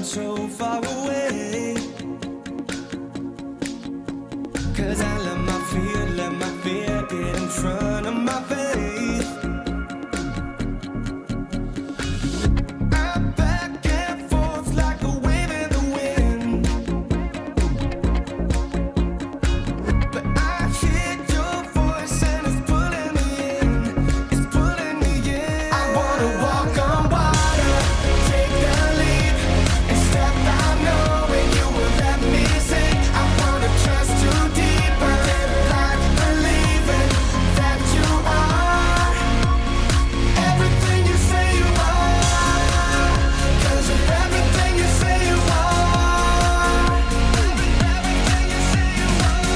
so far away. 'Cause I let my fear get in front of my faith. I'm back and forth like a wave in the wind, but I hear your voice and it's pulling me in. It's pulling me in. I wanna walk on water, take the leap, and step out knowing you will let me sink. I wanna trust you deeper, live like believing that you are everything you say you are. 'Cause you're everything you say you are. Everything you say you are.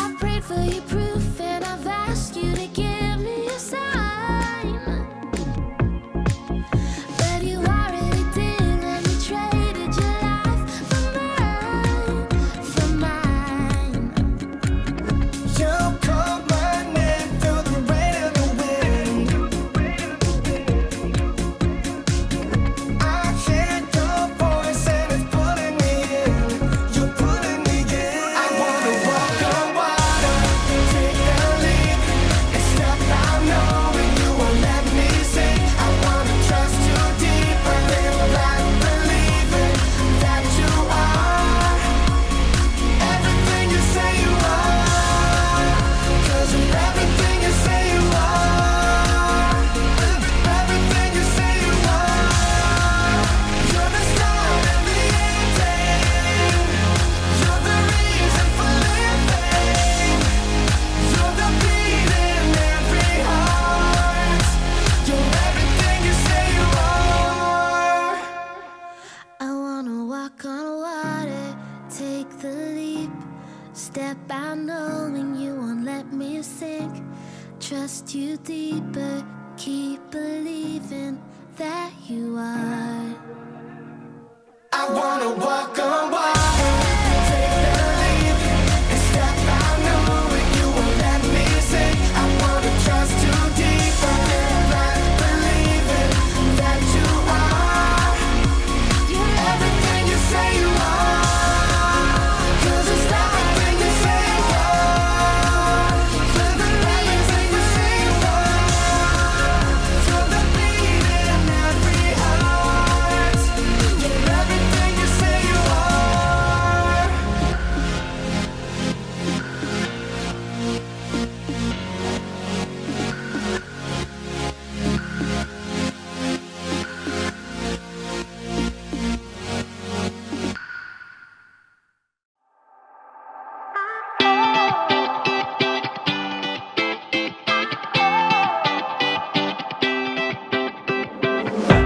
I prayed for your proof and I've asked you to give me a sign, but you already did and you traded your life for mine. You call my name through the rain and the wind. I hear your voice and it's pulling me in. You're pulling me in. I wanna walk on water, take the leap, and step out knowing you won't let me sink. I wanna trust you deeper, live like believing that you are everything you say you are. 'Cause you're everything you say you are. Everything you say you are. You're the start and the ending. You're the reason for living. You're the beat in every heart. You're everything you say you are. I wanna walk on water, take the leap, step out knowing you won't let me sink. Trust you deeper, keep believing that you are. I wanna walk on water, take the leap, and step out knowing you won't let me sink. I wanna trust you deeper, live like believing that you are everything you say you are. 'Cause it's everything you say you are. You're the reason you say you are. You're the beat in every heart. You're everything you say you are.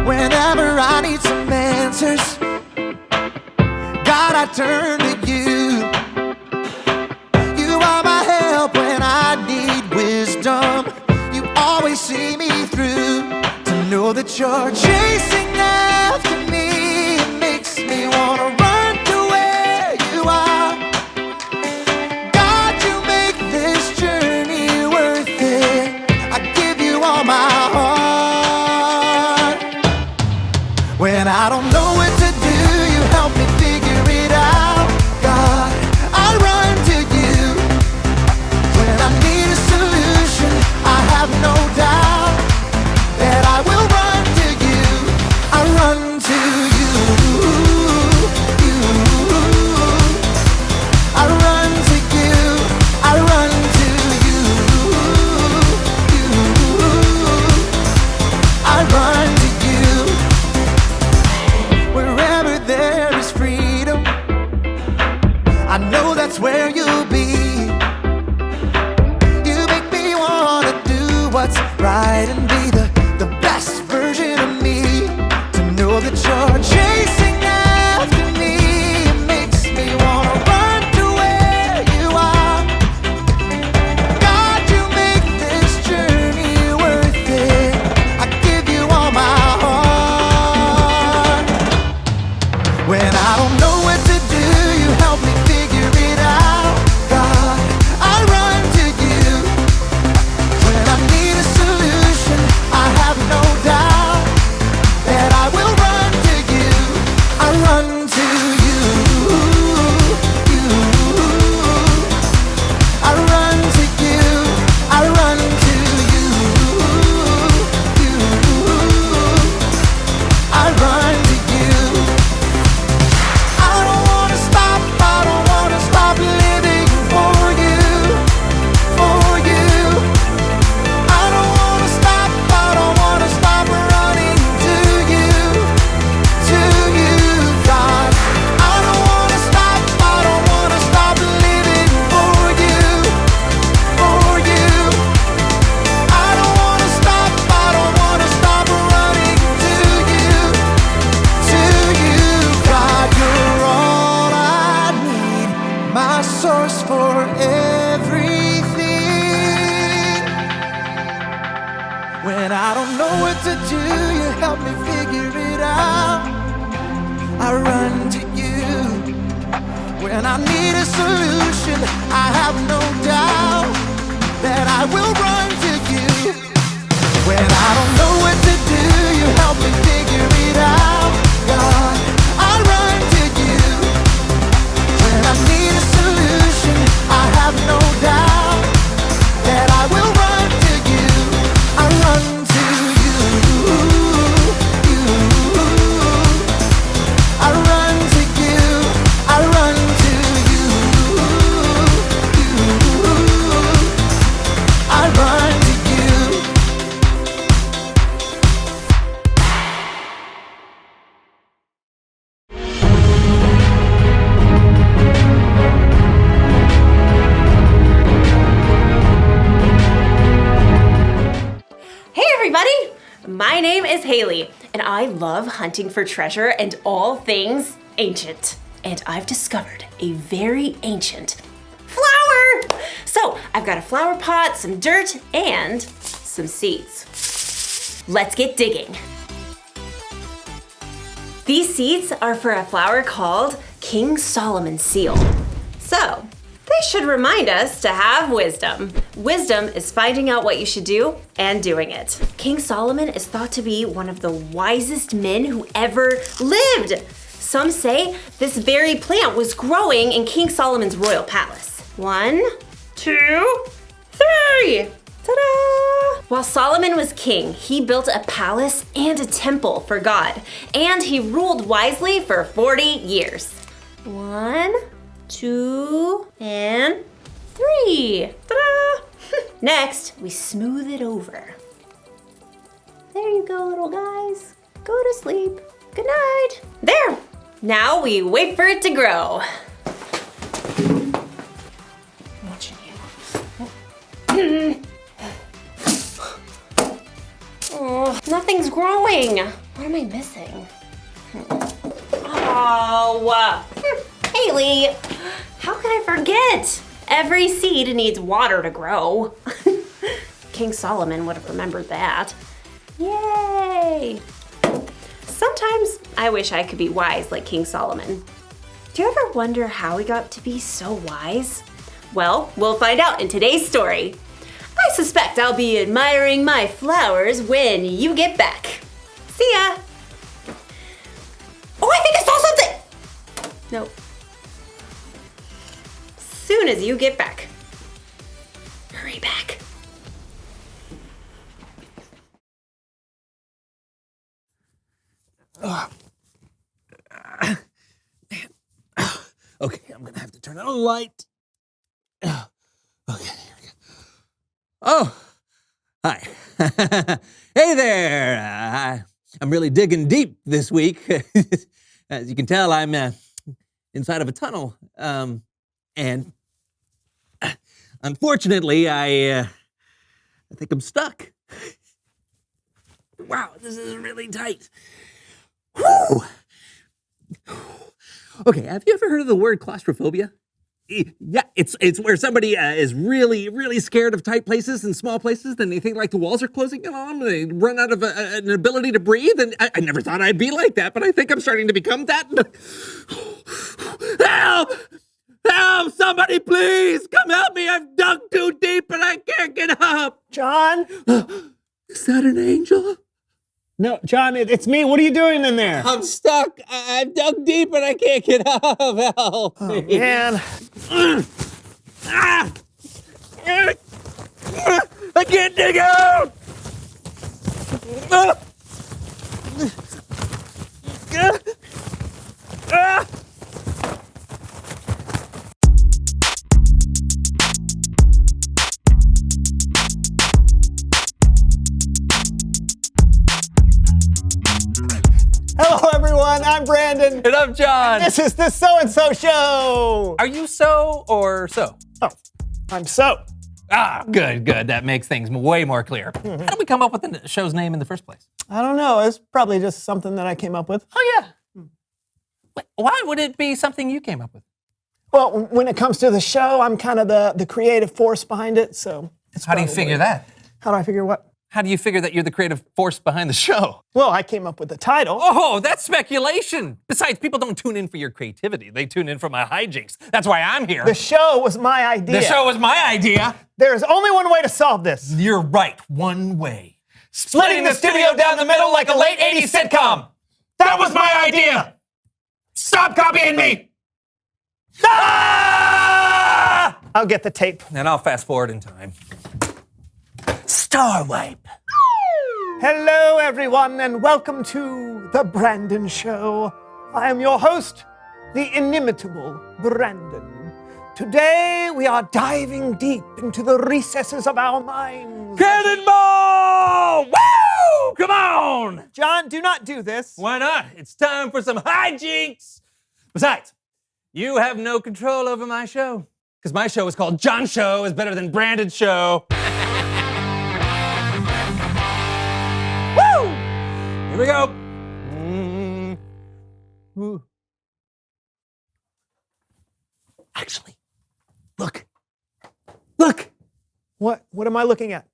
Whenever I need some answers, God, I turn to you. You are my help when I need wisdom. You always see me through. To know that you're chasing after me, it makes me wanna run to where you are. God, you make this journey worth it. I give you all my heart. When I don't know what to do, you help me figure it out. God, I run to you. When I need a solution, I have no doubt that I will run to you. I run to you. You. I run to you. I run to you. You. I run to you. Wherever there is freedom, I know that's where you'll be. You make me wanna do what's right and be the best version of me. To know that you're chasing after me, it makes me wanna run to where you are. God, you make this journey worth it. I give you all my heart. When I don't know what to do, you help me figure it out. God, I run to you. When I need a solution, I have no doubt that I will run to you. to do, you help me figure it out. I run to you when I need a solution. I have no doubt that I will run to you. When I don't know what to do, you help me figure it out. God, I run to you. When I need a solution, I have no doubt that I will run to you. I run to you. I run to you. I run to you. I run to you. Hey everybody! My name is Haley, and I love hunting for treasure and all things ancient. And I've discovered a very ancient flower! So, I've got a flower pot, some dirt, and some seeds. Let's get digging. These seeds are for a flower called King Solomon's seal. So, they should remind us to have wisdom. Wisdom is finding out what you should do and doing it. King Solomon is thought to be one of the wisest men who ever lived. Some say this very plant was growing in King Solomon's royal palace. 1, 2, 3! Ta-da! While Solomon was king, he built a palace and a temple for God, and he ruled wisely for 40 years. 1, 2, and 3. Ta-da! Next, we smooth it over. There you go, little guys. Go to sleep. Good night. There. Now we wait for it to grow. I'm watching you. Oh, nothing's growing. What am I missing? Oh, Haley, how could I forget? Every seed needs water to grow. King Solomon would have remembered that. Yay! Sometimes I wish I could be wise like King Solomon. Do you ever wonder how he got to be so wise? Well, we'll find out in today's story. I suspect I'll be admiring my flowers when you get back. See ya! Oh, I think I saw something! Nope. Soon as you get back. Hurry back. Okay, I'm gonna have to turn on a light. Okay, here we go. Oh, hi. Hey there. I'm really digging deep this week. As you can tell, I'm inside of a tunnel. And unfortunately, I think I'm stuck. Wow, this is really tight. Whew. Okay, have you ever heard of the word claustrophobia? Yeah, it's where somebody is really, really scared of tight places and small places, then they think like the walls are closing in on them, and they run out of an ability to breathe, and I never thought I'd be like that, but I think I'm starting to become that. Help! Help! Somebody please! Come help me! I've dug too deep and I can't get up! John? Is that an angel? No, John, it's me. What are you doing in there? I'm stuck. I've dug deep and I can't get up. Help me. Man. I can't dig out. Hello, everyone. I'm Brandon. And I'm John. This is the So-and-So Show. Are you so or so? Oh, I'm so. Ah, good. That makes things way more clear. How did we come up with the show's name in the first place? I don't know. It's probably just something that I came up with. Oh, yeah. Wait, why would it be something you came up with? Well, when it comes to the show, I'm kind of the creative force behind it, so. How do you figure that? How do I figure what? How do you figure that you're the creative force behind the show? Well, I came up with the title. Oh, that's speculation. Besides, people don't tune in for your creativity. They tune in for my hijinks. That's why I'm here. The show was my idea. The show was my idea. There is only one way to solve this. You're right, one way. Splitting the studio down the middle like a late 80s sitcom. That was my idea. Stop copying me. Ah! I'll get the tape. And I'll fast forward in time. Star Wipe. Hello, everyone, and welcome to The Brandon Show. I am your host, the inimitable Brandon. Today, we are diving deep into the recesses of our minds. Cannonball! Woo! Come on! John, do not do this. Why not? It's time for some hijinks. Besides, you have no control over my show. Because my show is called John Show is better than Brandon's show. Woo! Here we go. Ooh. Actually, look. Look. What am I looking at?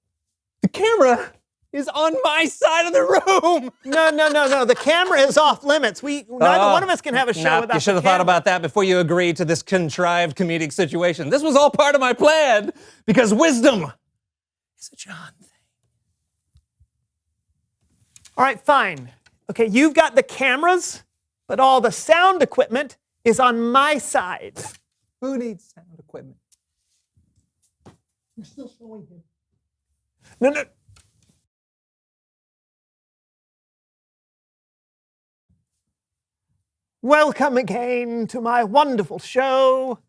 The camera is on my side of the room. No. The camera is off limits. Neither one of us can have a show without You should the have thought camera. about that before you agreed to this contrived comedic situation. This was all part of my plan because wisdom is a John thing. All right, fine. Okay, you've got the cameras, but all the sound equipment is on my side. Who needs sound equipment? You're still showing him. No. Welcome again to my wonderful show.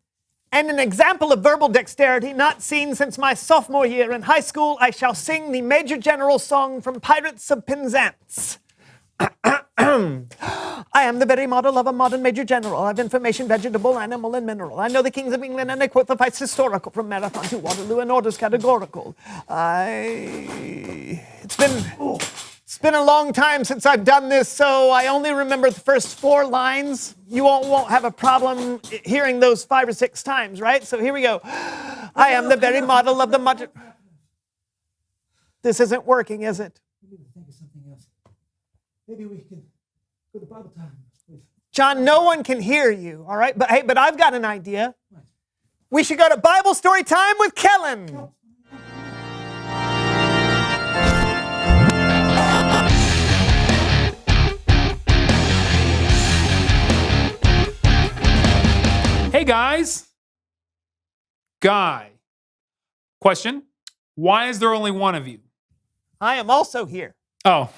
And an example of verbal dexterity not seen since my sophomore year in high school, I shall sing the Major General song from Pirates of Penzance. I am the very model of a modern Major General. I have information, vegetable, animal, and mineral. I know the kings of England, and I quote the fights historical from Marathon to Waterloo and orders categorical. It's been a long time since I've done this, so I only remember the first 4 lines. You won't have a problem hearing those 5 or 6 times, right? So here we go. I am the very model of the modern... This isn't working, is it? Maybe we can go to Bible time. John, no one can hear you, all right? But I've got an idea. We should go to Bible story time with Kellen. Hey guys. Guy. Question. Why is there only one of you? I am also here. Oh,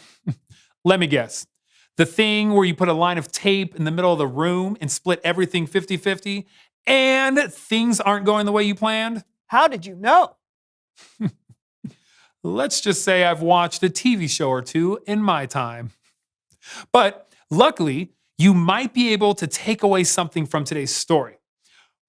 let me guess. The thing where you put a line of tape in the middle of the room and split everything 50-50 and things aren't going the way you planned? How did you know? Let's just say I've watched a TV show or two in my time. But luckily, you might be able to take away something from today's story.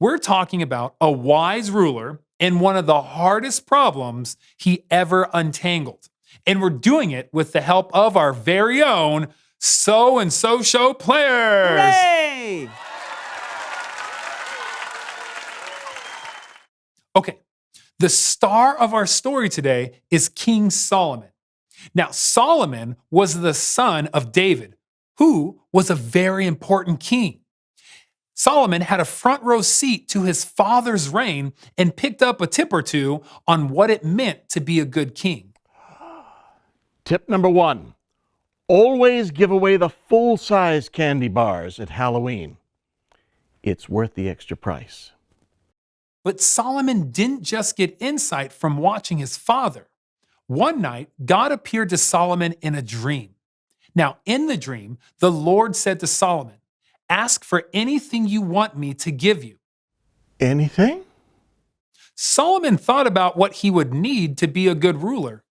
We're talking about a wise ruler and one of the hardest problems he ever untangled. And we're doing it with the help of our very own So-and-So Show players. Hooray! Okay, the star of our story today is King Solomon. Now, Solomon was the son of David, who was a very important king. Solomon had a front row seat to his father's reign and picked up a tip or two on what it meant to be a good king. Tip number 1, always give away the full-size candy bars at Halloween. It's worth the extra price. But Solomon didn't just get insight from watching his father. One night, God appeared to Solomon in a dream. Now, in the dream, the Lord said to Solomon, "Ask for anything you want me to give you." Anything? Solomon thought about what he would need to be a good ruler.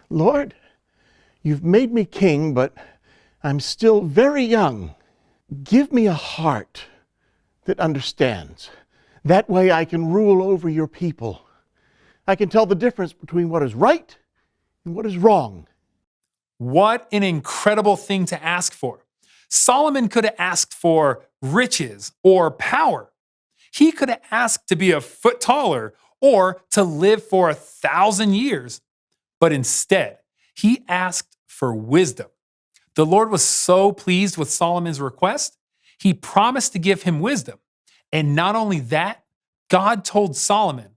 Lord, you've made me king, but I'm still very young. Give me a heart that understands. That way I can rule over your people. I can tell the difference between what is right and what is wrong. What an incredible thing to ask for. Solomon could have asked for riches or power. He could have asked to be a foot taller or to live for 1,000 years. but instead, he asked for wisdom. The Lord was so pleased with Solomon's request, he promised to give him wisdom. And not only that, God told Solomon,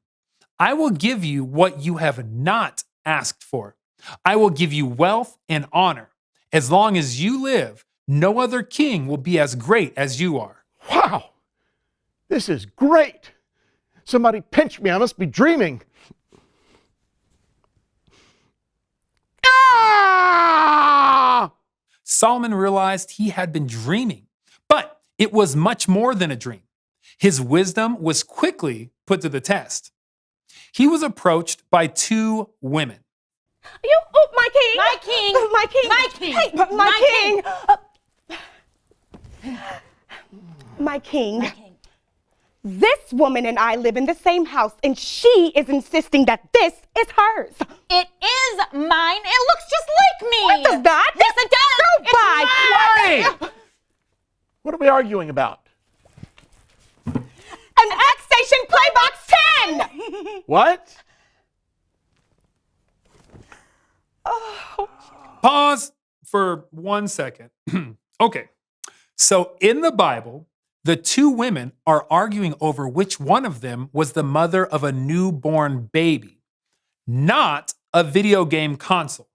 I will give you what you have not asked for. I will give you wealth and honor. As long as you live, no other king will be as great as you are. Wow, this is great. Somebody pinch me, I must be dreaming. Ah! Solomon realized he had been dreaming, but it was much more than a dream. His wisdom was quickly put to the test. He was approached by two women. My king! My king! My king! My king! Hey, my king! My king. This woman and I live in the same house, and she is insisting that this is hers. It is mine. It looks just like me. It does not. Yes, it does. Go by. Hey! What are we arguing about? An X-Station Playbox 10! What? Pause for 1 second. Okay, so in the Bible, the two women are arguing over which one of them was the mother of a newborn baby, not a video game console.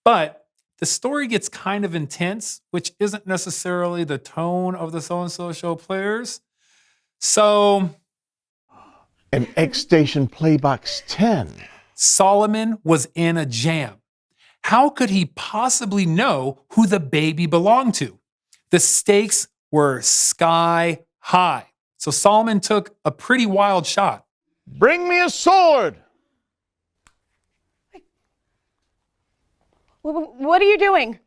But the story gets kind of intense, which isn't necessarily the tone of the So-and-So Show players. So, An X-Station Playbox 10. Solomon was in a jam. How could he possibly know who the baby belonged to? The stakes were sky high. So Solomon took a pretty wild shot. Bring me a sword. What are you doing?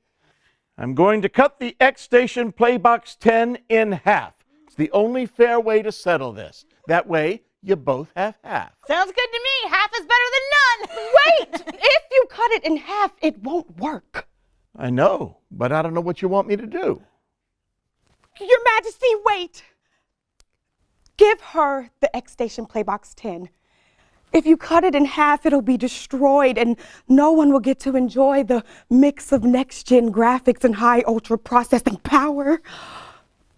I'm going to cut the X-Station Playbox 10 in half. It's the only fair way to settle this. That way, you both have half. Sounds good to me. Half is better than none. Wait! If you cut it in half, it won't work. I know, but I don't know what you want me to do. Your Majesty, wait. Give her the X-Station Playbox 10. If you cut it in half, it'll be destroyed and no one will get to enjoy the mix of next-gen graphics and high ultra processing power.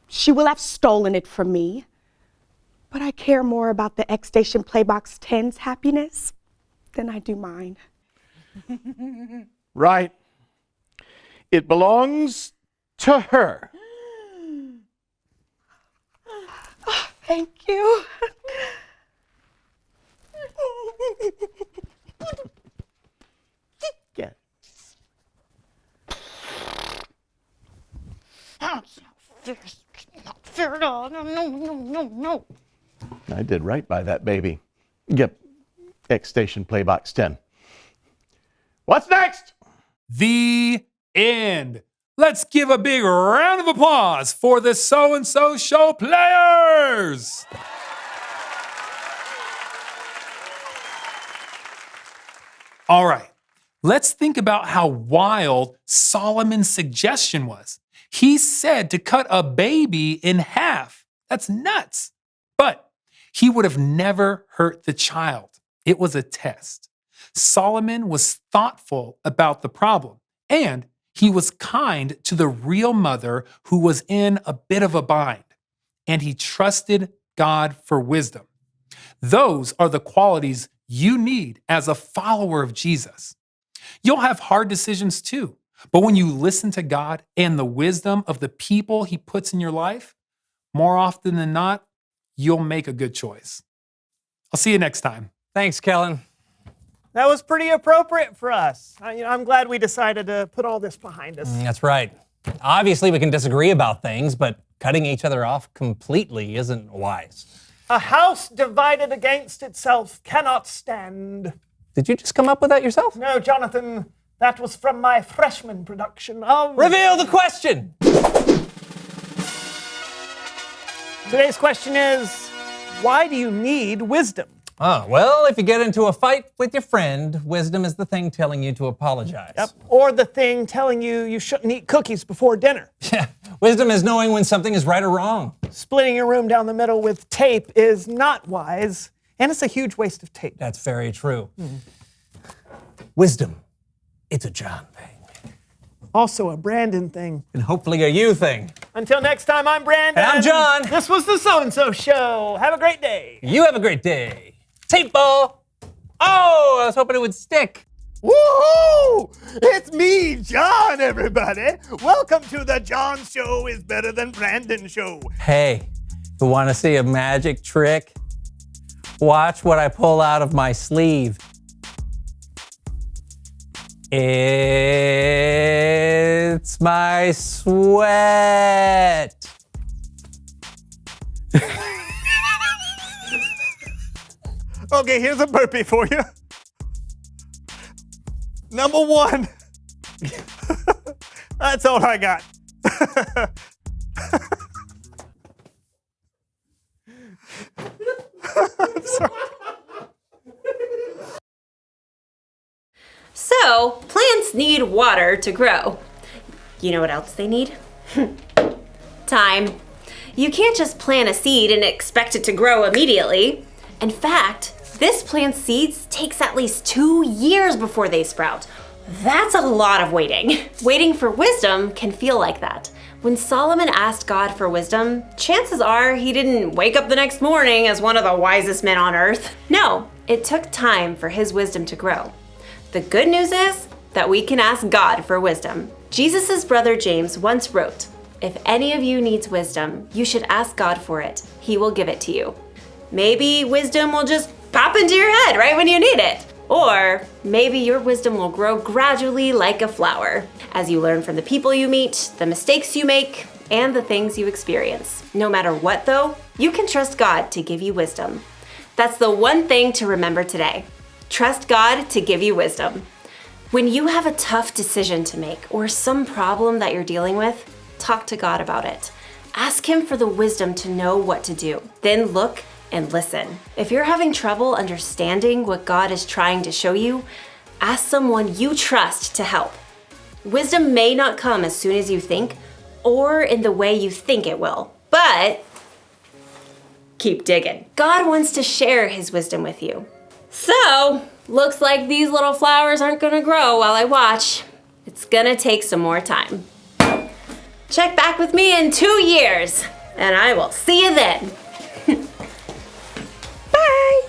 She will have stolen it from me. But I care more about the X-Station Playbox 10's happiness than I do mine. Right. It belongs to her. Oh, thank you. Get That's not fair at all. No. I did right by that baby. Yep. X-Station Playbox 10. What's next? The end. Let's give a big round of applause for the So-and-So Show players. All right, let's think about how wild Solomon's suggestion was. He said to cut a baby in half. That's nuts. But he would have never hurt the child. It was a test. Solomon was thoughtful about the problem, and he was kind to the real mother who was in a bit of a bind, and he trusted God for wisdom. Those are the qualities you need as a follower of Jesus. You'll have hard decisions too, but when you listen to God and the wisdom of the people he puts in your life, more often than not, you'll make a good choice. I'll see you next time. Thanks, Kellen. That was pretty appropriate for us. I'm glad we decided to put all this behind us. That's right. Obviously, we can disagree about things, but cutting each other off completely isn't wise. A house divided against itself cannot stand. Did you just come up with that yourself? No, Jonathan, that was from my freshman production of... Reveal the question! Today's question is, why do you need wisdom? Oh, well, if you get into a fight with your friend, wisdom is the thing telling you to apologize. Yep. Or the thing telling you shouldn't eat cookies before dinner. Yeah. Wisdom is knowing when something is right or wrong. Splitting your room down the middle with tape is not wise, and it's a huge waste of tape. That's very true. wisdom, it's a John thing. Also a Brandon thing. And hopefully a you thing. Until next time, I'm Brandon. And I'm John. This was the So-and-So Show. Have a great day. You have a great day. Tape ball. Oh, I was hoping it would stick. Woohoo! It's me, John, everybody. Welcome to the John Show is Better Than Brandon Show. Hey, you want to see a magic trick? Watch what I pull out of my sleeve. It's my sweat. Okay, here's a burpee for you. Number 1. That's all I got. I'm sorry. So, plants need water to grow. You know what else they need? Time. You can't just plant a seed and expect it to grow immediately. In fact, this plant's seeds takes at least 2 years before they sprout. That's a lot of waiting. Waiting for wisdom can feel like that. When Solomon asked God for wisdom, chances are he didn't wake up the next morning as one of the wisest men on earth. No, it took time for his wisdom to grow. The good news is that we can ask God for wisdom. Jesus' brother James once wrote, "If any of you needs wisdom, you should ask God for it. He will give it to you." Maybe wisdom will just pop into your head right when you need it. Or maybe your wisdom will grow gradually like a flower as you learn from the people you meet, the mistakes you make, and the things you experience. No matter what though, you can trust God to give you wisdom. That's the one thing to remember today. Trust God to give you wisdom. When you have a tough decision to make or some problem that you're dealing with, talk to God about it. Ask Him for the wisdom to know what to do. Then look and listen. If you're having trouble understanding what God is trying to show you, ask someone you trust to help. Wisdom may not come as soon as you think or in the way you think it will, but keep digging. God wants to share His wisdom with you. So, looks like these little flowers aren't gonna grow while I watch. It's gonna take some more time. Check back with me in 2 years, and I will see you then. Bye!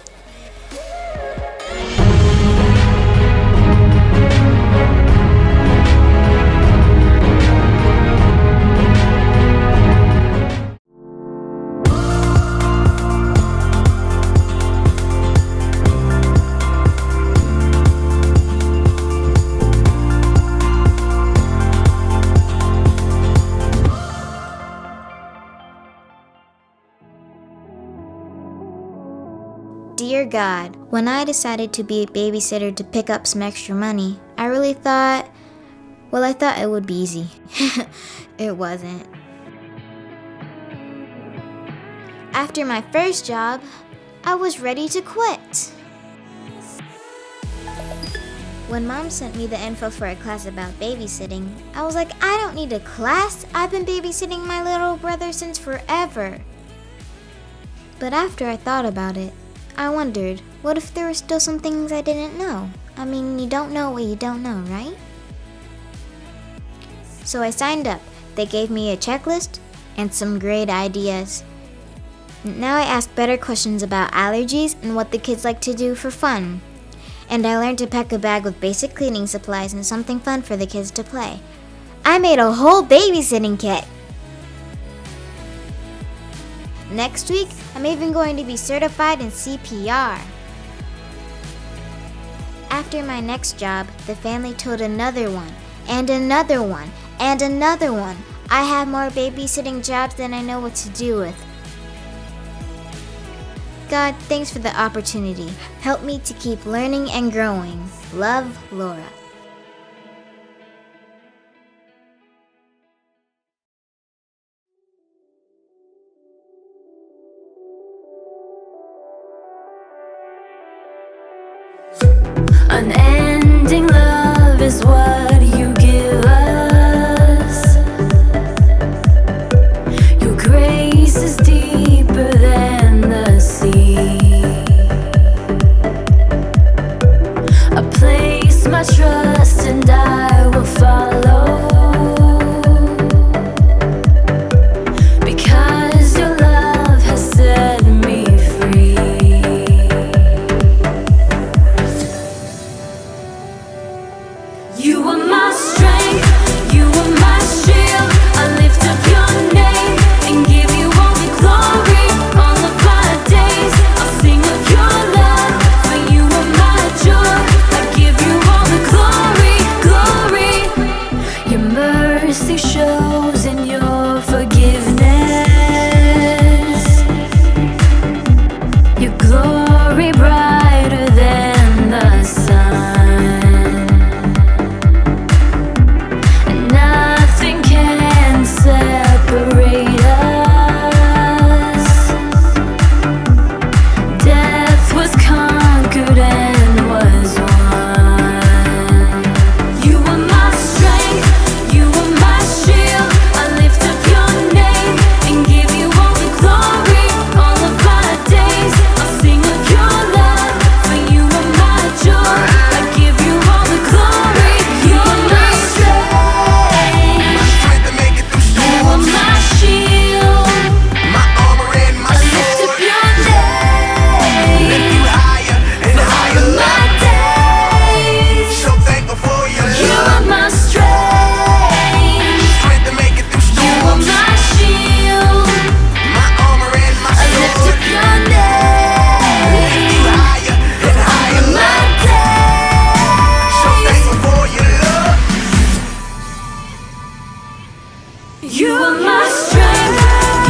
Dear God, when I decided to be a babysitter to pick up some extra money, I really thought, I thought it would be easy. It wasn't. After my first job, I was ready to quit. When Mom sent me the info for a class about babysitting, I was like, I don't need a class. I've been babysitting my little brother since forever. But after I thought about it, I wondered, what if there were still some things I didn't know? I mean, you don't know what you don't know, right? So I signed up. They gave me a checklist and some great ideas. Now I ask better questions about allergies and what the kids like to do for fun. And I learned to pack a bag with basic cleaning supplies and something fun for the kids to play. I made a whole babysitting kit. Next week, I'm even going to be certified in CPR. After my next job, the family told another one, and another one, and another one. I have more babysitting jobs than I know what to do with. God, thanks for the opportunity. Help me to keep learning and growing. Love, Laura. Unending love is what you give us. Your grace is deeper than the sea. A place much are my strength,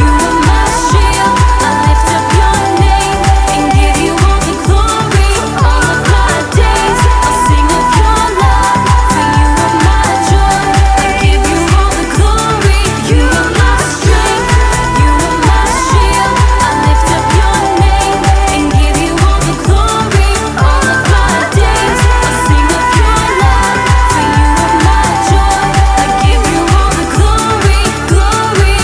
you are my shield. I lift up your name and give you all the glory. All of my days, I'll sing of your love. For you are my joy, I give you all the glory. You are my strength, you are my shield. I lift up your name and give you all the glory. All of my days, I'll sing of your love. For you are my joy, I give you all the glory, glory.